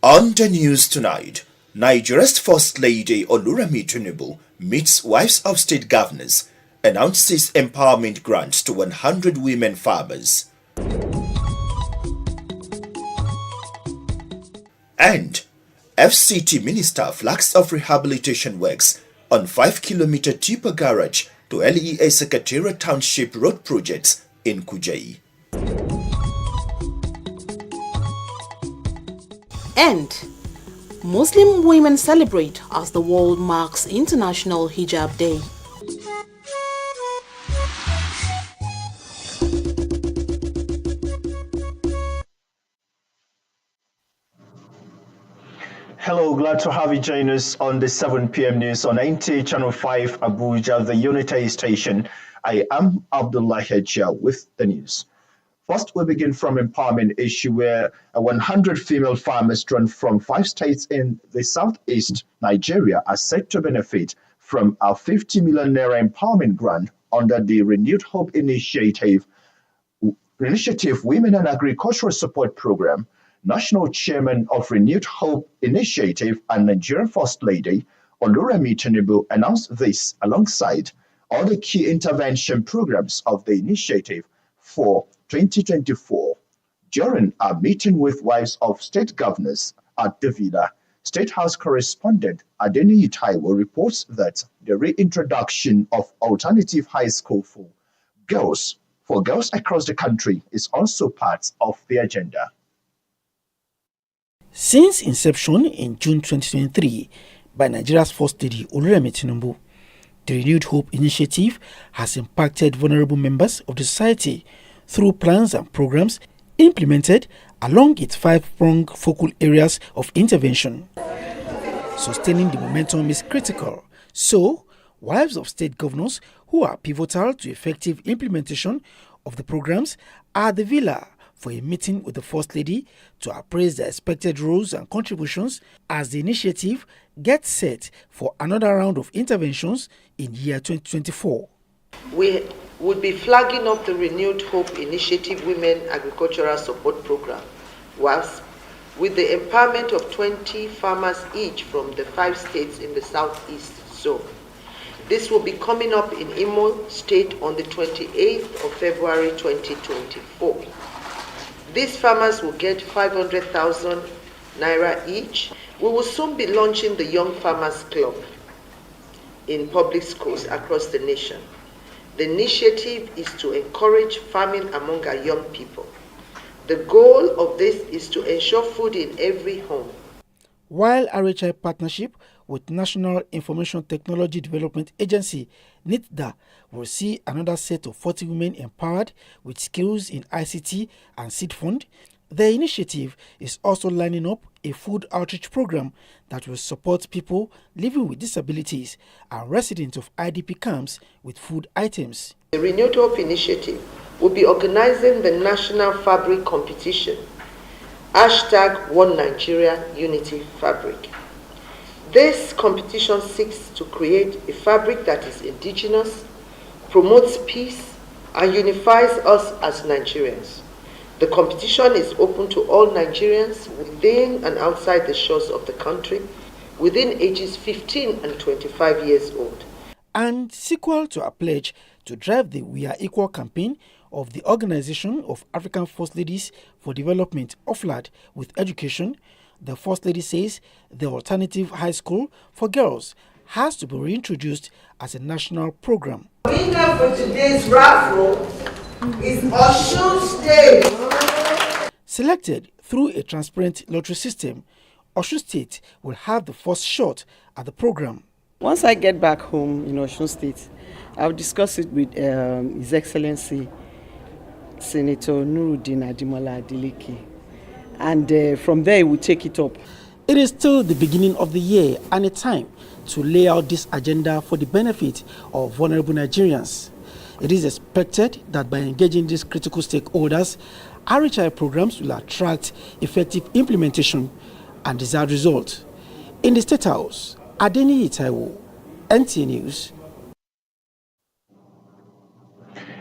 On the news tonight, Nigeria's First Lady Oluremi Tinubu meets wives of state governors, announces empowerment grants to 100 women farmers. And FCT Minister flags off rehabilitation works on 5-kilometer tipper garage to LEA Secretariat Township road projects in Kujai. And Muslim women celebrate as the world marks International Hijab Day. Hello, glad to have you join us on the 7 p.m. news on NT Channel 5 Abuja, the unitary station. I am Abdullah Hedja with the news. First, we begin from empowerment issue where 100 female farmers drawn from 5 states in the southeast Nigeria are set to benefit from a 50 million naira empowerment grant under the Renewed Hope Initiative Women and Agricultural Support Program. National Chairman of Renewed Hope Initiative and Nigerian First Lady Oluremi Tinubu announced this alongside all the key intervention programs of the initiative for 2024 during a meeting with wives of state governors at the Villa. State House correspondent Adeniyi Taiwo reports that the reintroduction of alternative high school for girls across the country is also part of the agenda. Since inception in June 2023 by Nigeria's First Lady Oluremi Tinubu, the Renewed Hope Initiative has impacted vulnerable members of the society through plans and programs implemented along its 5-pronged focal areas of intervention. Sustaining the momentum is critical, so wives of state governors who are pivotal to effective implementation of the programs are at the Villa for a meeting with the First Lady to appraise the expected roles and contributions as the initiative gets set for another round of interventions in year 2024. We would be flagging up the Renewed Hope Initiative Women Agricultural Support Program, WASP, with the empowerment of 20 farmers each from the 5 states in the southeast zone. This will be coming up in Imo State on the 28th of February 2024. These farmers will get 500,000 naira each. We will soon be launching the Young Farmers Club in public schools across the nation. The initiative is to encourage farming among our young people. The goal of this is to ensure food in every home. While RHI partnership with National Information Technology Development Agency, NITDA, will see another set of 40 women empowered with skills in ICT and seed fund, the initiative is also lining up a food outreach program that will support people living with disabilities and residents of IDP camps with food items. The Renewed Hope Initiative will be organizing the National Fabric Competition, #OneNigeriaUnityFabric. This competition seeks to create a fabric that is indigenous, promotes peace, and unifies us as Nigerians. The competition is open to all Nigerians within and outside the shores of the country, within ages 15 and 25 years old. And sequel to our pledge to drive the We Are Equal campaign of the Organization of African First Ladies for Development, OFLAD, with education, the First Lady says the alternative high school for girls has to be reintroduced as a national program. The winner for today's raffle is Osun State. Selected through a transparent lottery system, Osun State will have the first shot at the program. Once I get back home in Osun State, I'll discuss it with His Excellency Senator Nuruddin Adimola Adeleke, and from there we'll take it up. It is still the beginning of the year and a time to lay out this agenda for the benefit of vulnerable Nigerians. It is expected that by engaging these critical stakeholders, RHI programs will attract effective implementation and desired results. In the State House, Adeniyi Taiwo, NTA News.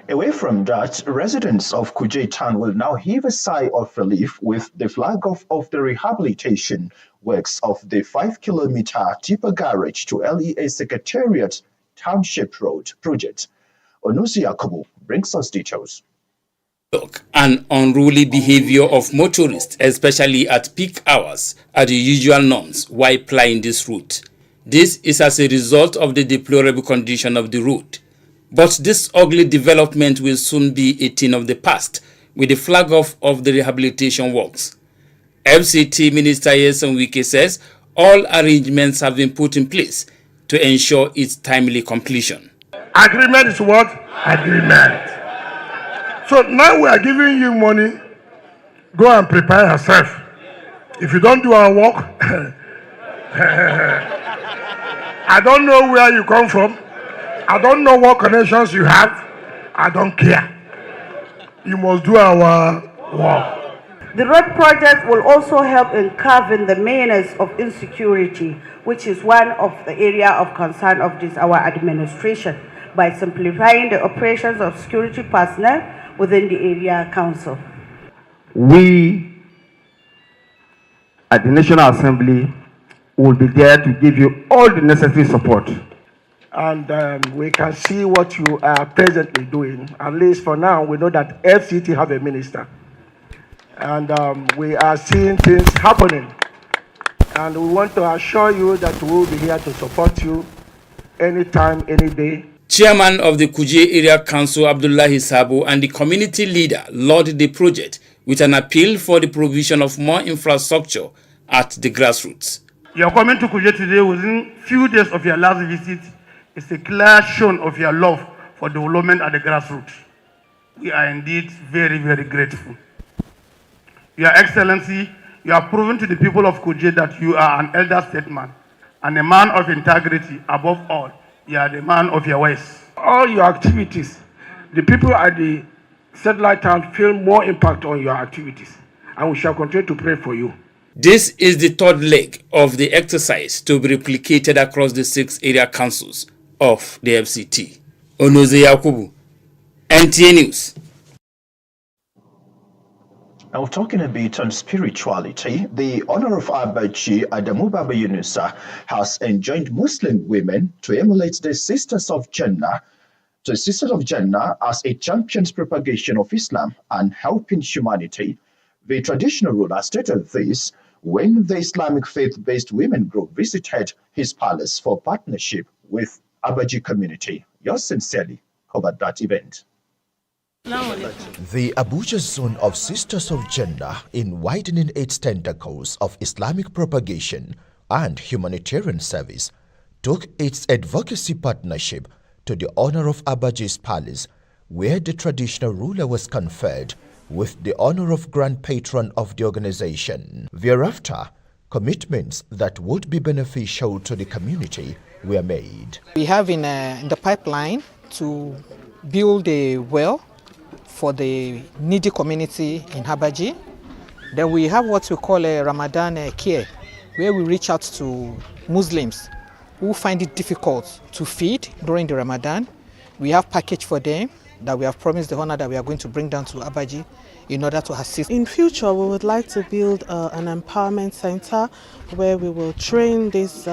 Away from that, residents of Kuje town will now heave a sigh of relief with the flag off of the rehabilitation works of the 5-kilometer tipper garage to LEA Secretariat Township Road project. Onusi Yakubu brings us details. And unruly behavior of motorists, especially at peak hours, are the usual norms while plying this route. This is as a result of the deplorable condition of the road. But this ugly development will soon be a thing of the past with the flag off of the rehabilitation works. FCT Minister Yeson Wike says all arrangements have been put in place to ensure its timely completion. Agreement is what? Agreement. So now we are giving you money. Go and prepare yourself. If you don't do our work, I don't know where you come from. I don't know what connections you have. I don't care. You must do our work. The road project will also help in curbing the menace of insecurity, which is one of the area of concern of our administration, by simplifying the operations of security personnel within the area council. We at the National Assembly will be there to give you all the necessary support. And we can see what you are presently doing. At least for now, we know that FCT have a minister. And we are seeing things happening. And we want to assure you that we will be here to support you anytime, any day. Chairman of the Kuje Area Council, Abdullahi Sabo, and the community leader lauded the project with an appeal for the provision of more infrastructure at the grassroots. You're coming to Kuje today within few days of your last visit. It's a clear shown of your love for development at the grassroots. We are indeed very, very grateful. Your Excellency, you have proven to the people of Kuje that you are an elder statesman and a man of integrity. Above all, you are the man of your ways. All your activities, the people at the satellite town feel more impact on your activities, and we shall continue to pray for you. This is the third leg of the exercise to be replicated across the 6 area councils of the FCT. Onoze Yakubu, NTA News. Now, talking a bit on spirituality, the honor of Abaji Adamu Baba Yunusa has enjoined Muslim women to emulate the Sisters of Jannah, as it champions propagation of Islam and helping humanity. The traditional ruler stated this when the Islamic faith-based women group visited his palace for partnership with Abaji community. Yours sincerely covered that event. The Abuja zone of Sisters of Jannah, in widening its tentacles of Islamic propagation and humanitarian service, took its advocacy partnership to the honor of Abaji's palace, where the traditional ruler was conferred with the honor of Grand Patron of the organization. Thereafter, commitments that would be beneficial to the community were made. We have in the pipeline to build a well for the needy community in Abaji. Then we have what we call a Ramadan care, where we reach out to Muslims who find it difficult to feed during the Ramadan. We have package for them that we have promised the honor that we are going to bring down to Abaji in order to assist. In future, we would like to build an empowerment center where we will train these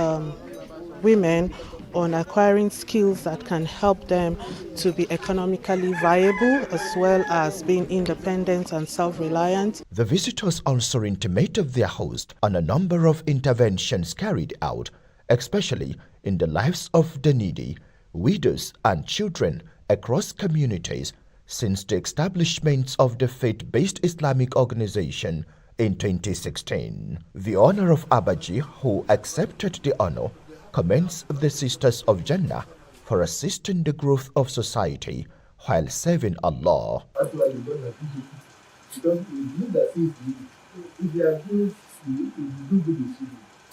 women on acquiring skills that can help them to be economically viable as well as being independent and self-reliant. The visitors also intimated their host on a number of interventions carried out, especially in the lives of the needy, widows and children across communities since the establishment of the faith-based Islamic organization in 2016. The honor of Abaji, who accepted the honor, commends the Sisters of Jannah for assisting the growth of society while serving Allah. That's why you don't appreciate it. Because we believe that if they are doing you, if you do good in you,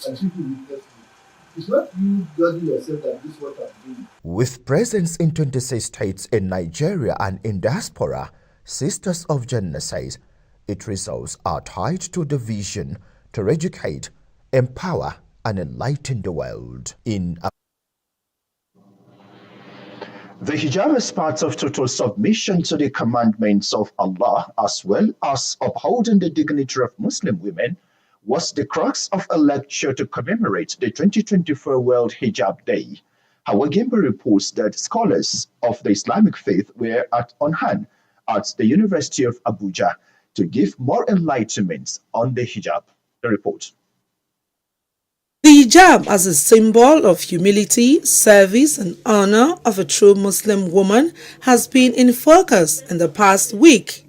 and people will test you. It's not you judging yourself that this is what I'm doing. With presence in 26 states in Nigeria and in diaspora, Sisters of Jannah says its results are tied to the vision to educate, empower, and enlighten the world. The hijab is part of total submission to the commandments of Allah as well as upholding the dignity of Muslim women was the crux of a lecture to commemorate the 2024 World Hijab Day. Hawa Gimba reports that scholars of the Islamic faith were on hand at the University of Abuja to give more enlightenment on the hijab. The report. The hijab as a symbol of humility, service and honor of a true Muslim woman has been in focus in the past week.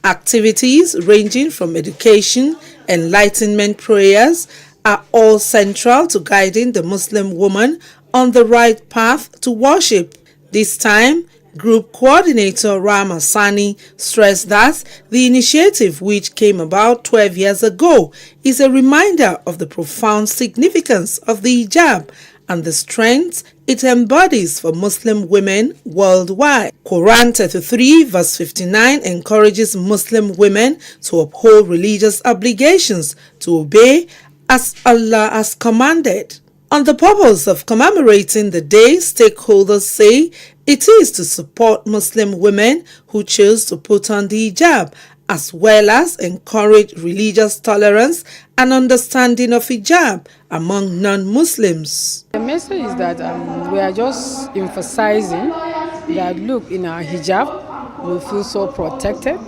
Activities ranging from education, enlightenment prayers are all central to guiding the Muslim woman on the right path to worship. This time, Group Coordinator Rama Sani stressed that the initiative, which came about 12 years ago, is a reminder of the profound significance of the hijab and the strength it embodies for Muslim women worldwide. Quran 33 verse 59 encourages Muslim women to uphold religious obligations, to obey as Allah has commanded. On the purpose of commemorating the day, stakeholders say it is to support Muslim women who choose to put on the hijab, as well as encourage religious tolerance and understanding of hijab among non-Muslims. The message is that we are just emphasizing that, look, in our hijab, we feel so protected.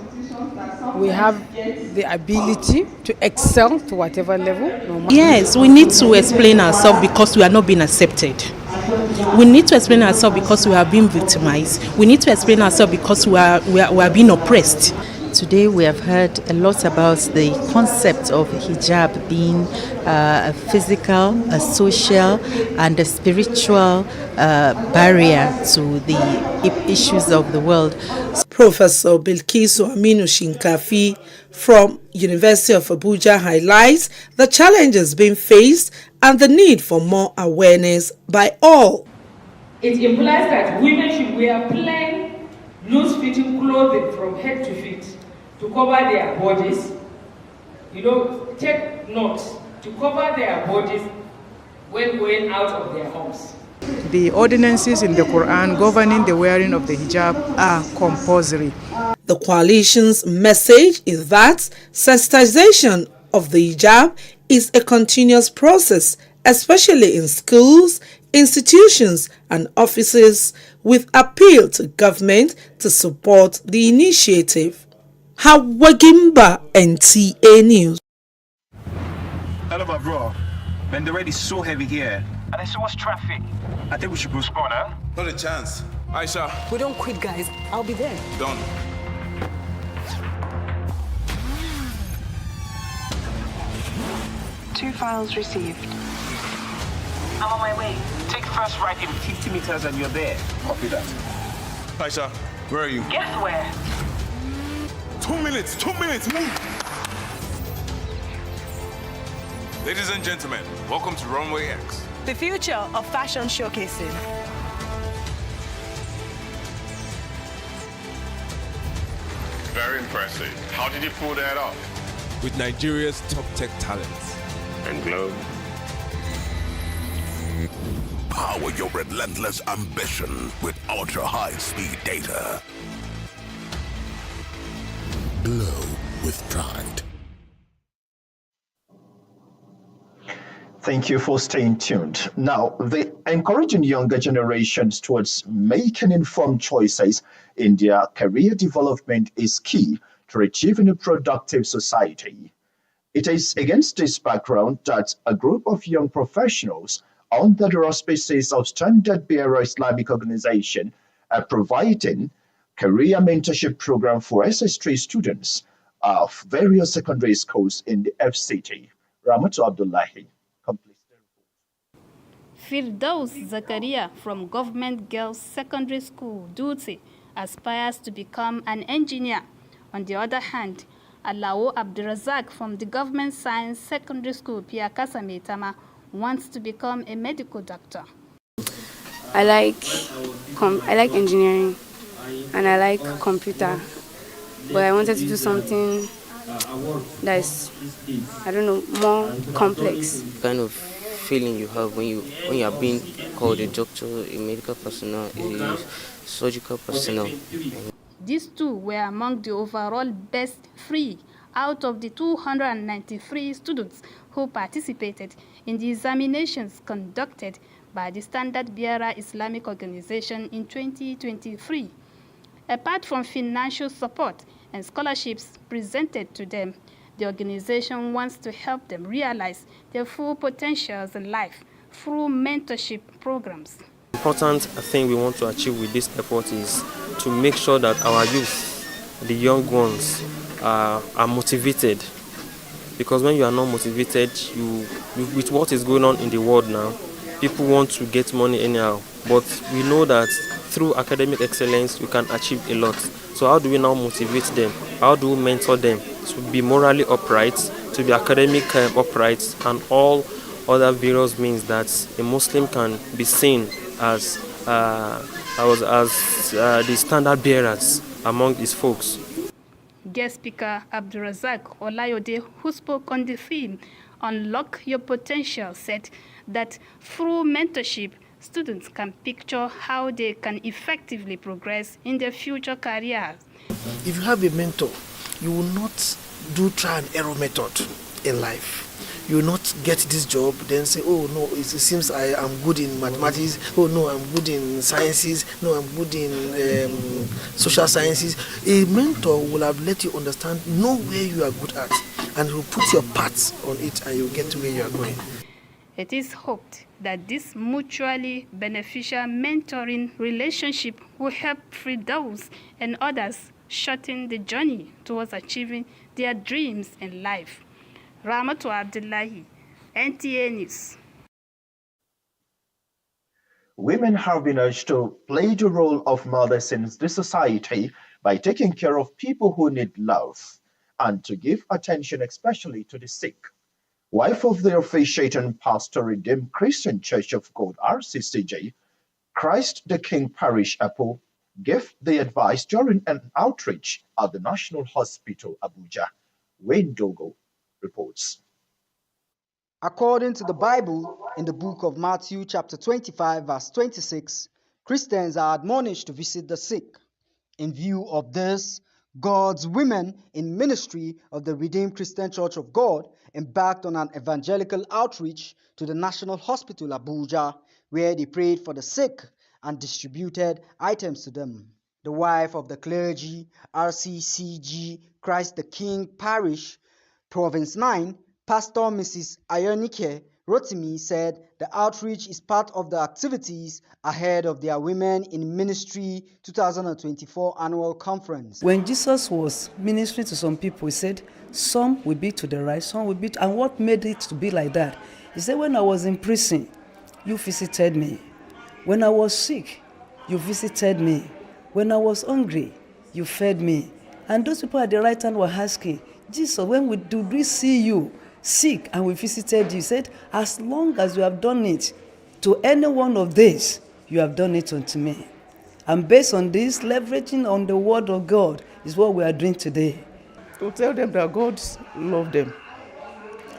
We have the ability to excel to whatever level. Yes, we need to explain ourselves because we are not being accepted. We need to explain ourselves because we are being victimized. We need to explain ourselves because we are being oppressed. Today we have heard a lot about the concept of hijab being a physical, a social and a spiritual barrier to the issues of the world. Professor Bilkisu Aminu Shinkafi from University of Abuja highlights the challenges being faced and the need for more awareness by all. It implies that women should wear plain, loose-fitting clothing from head to feet to cover their bodies. Take note, to cover their bodies when going out of their homes. The ordinances in the Quran governing the wearing of the hijab are compulsory. The coalition's message is that sensitization of the hijab is a continuous process, especially in schools, institutions and offices, with appeal to government to support the initiative. Hawa Gimba, NTA News. Hello, my bro. Man, the road is so heavy here. And there's so much traffic. I think we should go score now. Not a chance. Aisha. We don't quit, guys. I'll be there. Done. Two files received. I'm on my way. Take first right in 50 meters and you're there. Copy that. Aisha, where are you? Guess where? 2 minutes. 2 minutes. Move. Ladies and gentlemen, welcome to Runway X. The future of fashion showcasing. Very impressive. How did you pull that off? With Nigeria's top tech talents. And Globe. Power your relentless ambition with ultra-high-speed data. Glow with pride. Thank you for staying tuned. Now, encouraging younger generations towards making informed choices in their career development is key to achieving a productive society. It is against this background that a group of young professionals under the auspices of Standard Bearer Islamic Organization are providing career mentorship program for SS3 students of various secondary schools in the FCT. Ramatu Abdullahi. Firdaus Zakaria from Government Girls Secondary School, Duty, aspires to become an engineer. On the other hand, Alao Abdurazak from the Government Science Secondary School, Piakasa Metama, wants to become a medical doctor. I like engineering and I like computer, but I wanted to do something that's, more complex. Kind of feeling you have when you are being called a doctor, a medical personnel, a surgical personnel. These two were among the overall best 3 out of the 293 students who participated in the examinations conducted by the Standard Bearer Islamic Organization in 2023. Apart from financial support and scholarships presented to them, the organization wants to help them realize their full potentials in life through mentorship programs. The important thing we want to achieve with this effort is to make sure that our youth, the young ones, are motivated. Because when you are not motivated, with what is going on in the world now, people want to get money anyhow. But we know that through academic excellence, we can achieve a lot. So how do we now motivate them? How do we mentor them to be morally upright, to be academic upright, and all other various means that a Muslim can be seen as the standard bearers among his folks. Guest speaker Abdurazak Olayode, who spoke on the theme Unlock Your Potential, said that through mentorship, students can picture how they can effectively progress in their future careers. If you have a mentor, you will not do try and error method in life. You will not get this job, then say, oh no, it seems I am good in mathematics, oh no, I'm good in sciences, no, I'm good in social sciences. A mentor will have let you understand, know where you are good at, and will put your parts on it, and you'll get to where you are going. It is hoped that this mutually beneficial mentoring relationship will help Firdaus and others shorten the journey towards achieving their dreams in life. Ramatu Abdullahi, NTA News. Women have been urged to play the role of mothers in the society by taking care of people who need love and to give attention especially to the sick. Wife of the officiating pastor Redeemed Christian Church of God, RCCJ, Christ the King Parish Apple, gave the advice during an outreach at the National Hospital, Abuja. Wayne Dogo reports. According to the Bible, in the book of Matthew chapter 25 verse 26, Christians are admonished to visit the sick. In view of this, God's women in ministry of the Redeemed Christian Church of God embarked on an evangelical outreach to the National Hospital Abuja, where they prayed for the sick and distributed items to them. The wife of the clergy, RCCG Christ the King Parish, Province 9, Pastor Mrs. Ayonike Rotimi said the outreach is part of the activities ahead of their Women in Ministry 2024 annual conference. When Jesus was ministering to some people, he said, some will be to the right, some will be to... And what made it to be like that? He said, when I was in prison, you visited me. When I was sick, you visited me. When I was hungry, you fed me. And those people at the right hand were asking, Jesus, when we see you sick and we visited you? He said, as long as you have done it to any one of these, you have done it unto me. And based on this, leveraging on the word of God is what we are doing today. To tell them that God loves them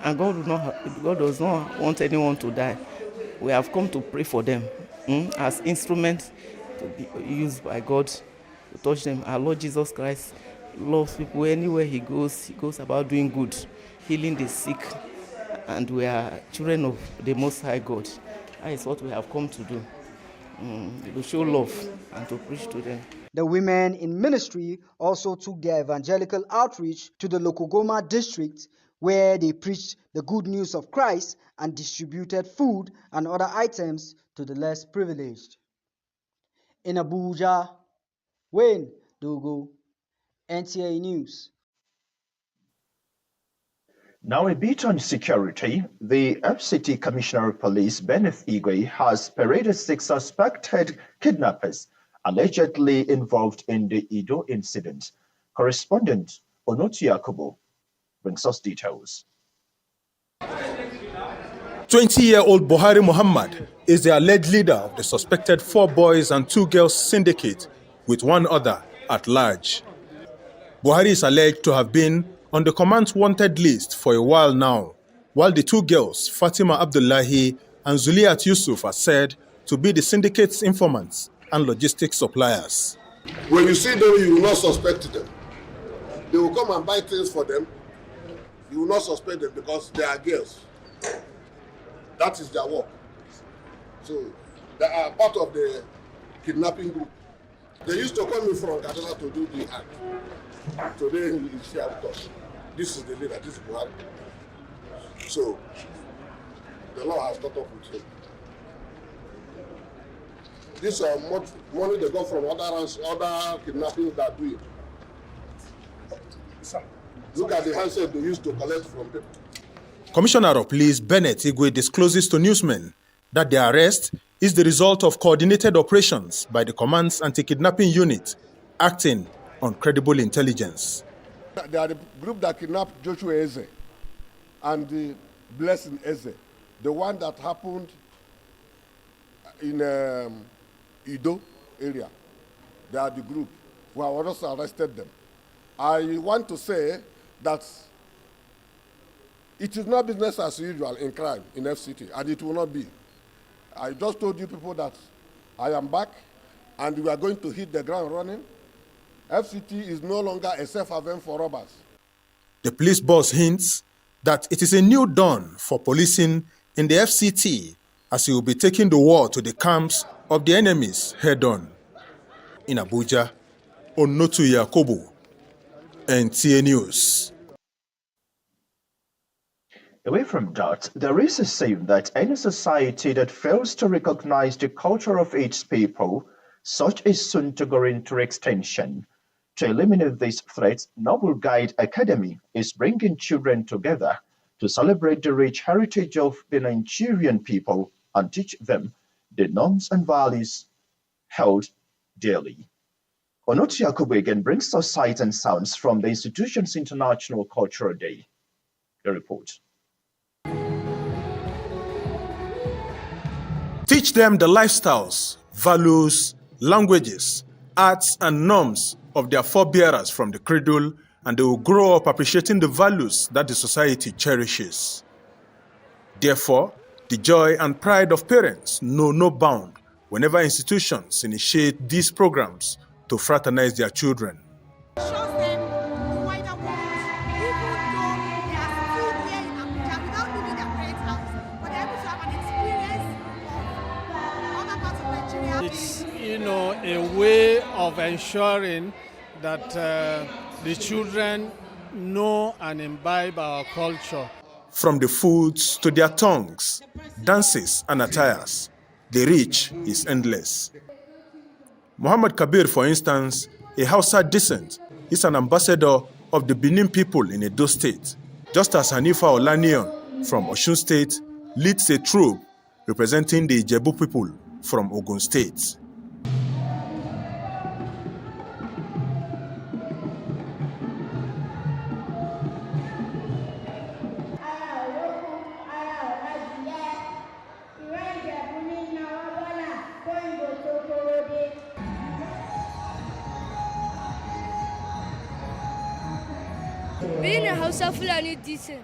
and God does not want anyone to die. We have come to pray for them as instruments to be used by God to touch them. Our Lord Jesus Christ loves people. Anywhere he goes about doing good, healing the sick, and we are children of the Most High God. That is what we have come to do, to show love and to preach to them. The women in ministry also took their evangelical outreach to the Lokogoma district, where they preached the good news of Christ and distributed food and other items to the less privileged. In Abuja, Wayne Dogo, NTA News. Now a bit on security. The FCT Commissioner of Police, Benneth Igwe, has paraded 6 suspected kidnappers allegedly involved in the Ido incident. Correspondent Onotu Yakubu brings us details. 20-year-old Buhari Muhammad is the alleged leader of the suspected 4 boys and 2 girls syndicate, with 1 other at large. Buhari is alleged to have been on the command's wanted list for a while now, while the two girls, Fatima Abdullahi and Zuliat Yusuf, are said to be the syndicate's informants and logistics suppliers. When you see them, you will not suspect them. They will come and buy things for them. You will not suspect them because they are girls. That is their work. So they are part of the kidnapping group. They used to come in from Kaduna to do the act. Today he is here with us. This is the leader, this is Buhari. So the law has caught up with him. This money they got from other kidnappings that do it. Look at the handset they used to collect from people. Commissioner of Police Bennett Igwe discloses to newsmen that the arrest is the result of coordinated operations by the command's anti-kidnapping unit, acting on credible intelligence. They are the group that kidnapped Joshua Eze and the Blessing Eze, the one that happened in Ido area. They are the group who have also arrested them. I want to say that it is not business as usual in crime in FCT, and it will not be. I just told you people that I am back, and we are going to hit the ground running. FCT is no longer a safe haven for robbers. The police boss hints that it is a new dawn for policing in the FCT, as he will be taking the war to the camps of the enemies head-on. In Abuja, Onotu Yakobo, NTA News. Away from that, there is a saying that any society that fails to recognize the culture of its people, such is soon to go into extinction. To eliminate these threats, Noble Guide Academy is bringing children together to celebrate the rich heritage of the Nigerian people and teach them the norms and values held dearly. Onotu Yakubu again brings us sights and sounds from the institution's International Cultural Day. The report. Teach them the lifestyles, values, languages, arts, and norms of their forebearers from the cradle, and they will grow up appreciating the values that the society cherishes. Therefore, the joy and pride of parents know no bound whenever institutions initiate these programs to fraternize their children. It's, a way of ensuring that the children know and imbibe our culture. From the foods to their tongues, dances and attires, the reach is endless. Muhammad Kabir, for instance, a Hausa descent, is an ambassador of the Benin people in Edo State, just as Hanifa Olaniyan from Osun State leads a troupe representing the Ijebu people from Ogun State. Being a Hausa Fulani decent,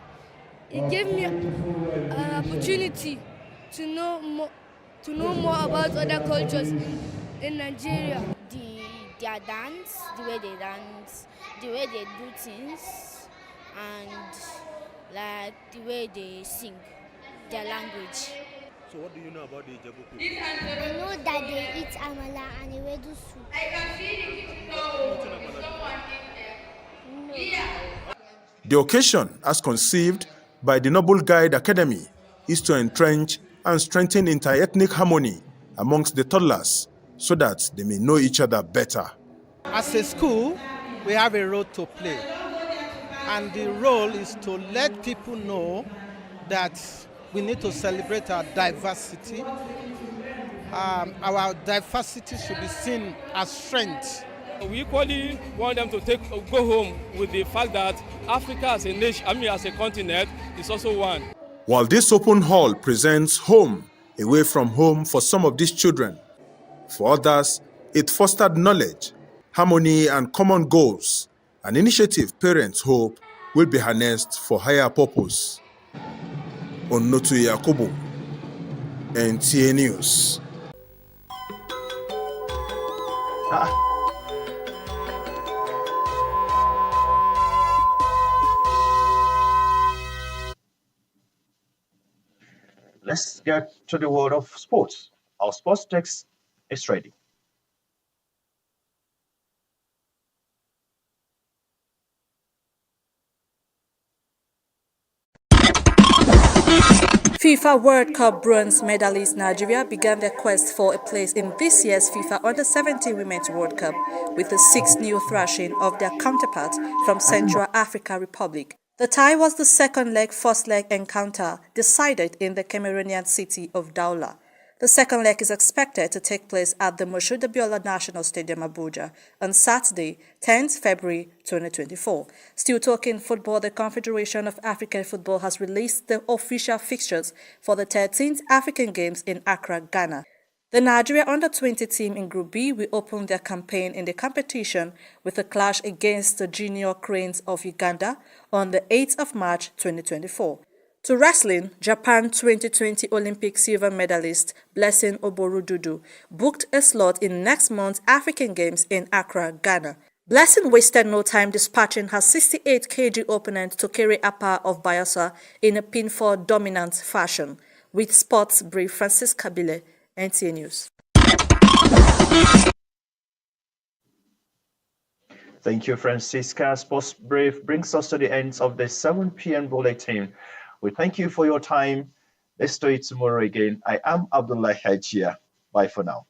it gave me an opportunity to know more about other cultures in Nigeria. Their dance, the way they dance, the way they do things, and like the way they sing, their language. So what do you know about the Ijebu people? I know that they eat amala and ewedu soup. I can see The occasion, as conceived by the Noble Guide Academy, is to entrench and strengthen inter-ethnic harmony amongst the toddlers so that they may know each other better. As a school, we have a role to play. And the role is to let people know that we need to celebrate our diversity. Our diversity should be seen as strength. We equally want them to go home with the fact that Africa as a nation, as a continent, is also one. While this open hall presents home away from home for some of these children, for others, it fostered knowledge, harmony, and common goals, an initiative parents hope will be harnessed for higher purpose. Onotu Yakubu, NTA News. Let's get to the world of sports. Our sports text is ready. FIFA World Cup bronze medalist Nigeria began their quest for a place in this year's FIFA Under-17 Women's World Cup with a 6-0 thrashing of their counterparts from Central African Republic. The tie was the second leg first leg encounter decided in the Cameroonian city of Douala. The second leg is expected to take place at the Moshood Abiola National Stadium, Abuja, on Saturday, 10th February 2024. Still talking football, the Confederation of African Football has released the official fixtures for the 13th African Games in Accra, Ghana. The Nigeria Under-20 team in Group B will open their campaign in the competition with a clash against the Junior Cranes of Uganda on the 8th of March 2024. To wrestling, Japan 2020 Olympic silver medalist Blessing Oborududu booked a slot in next month's African Games in Accra, Ghana. Blessing wasted no time dispatching her 68 kg opponent Tokere Apa of Bayelsa in a pinfall dominant fashion. With sports brief, Francis Kabile, NTA News. Thank you, Francisca. Sports Brief brings us to the end of the 7 p.m. bulletin. We thank you for your time. Let's do it tomorrow again. I am Abdullah Hajia. Bye for now.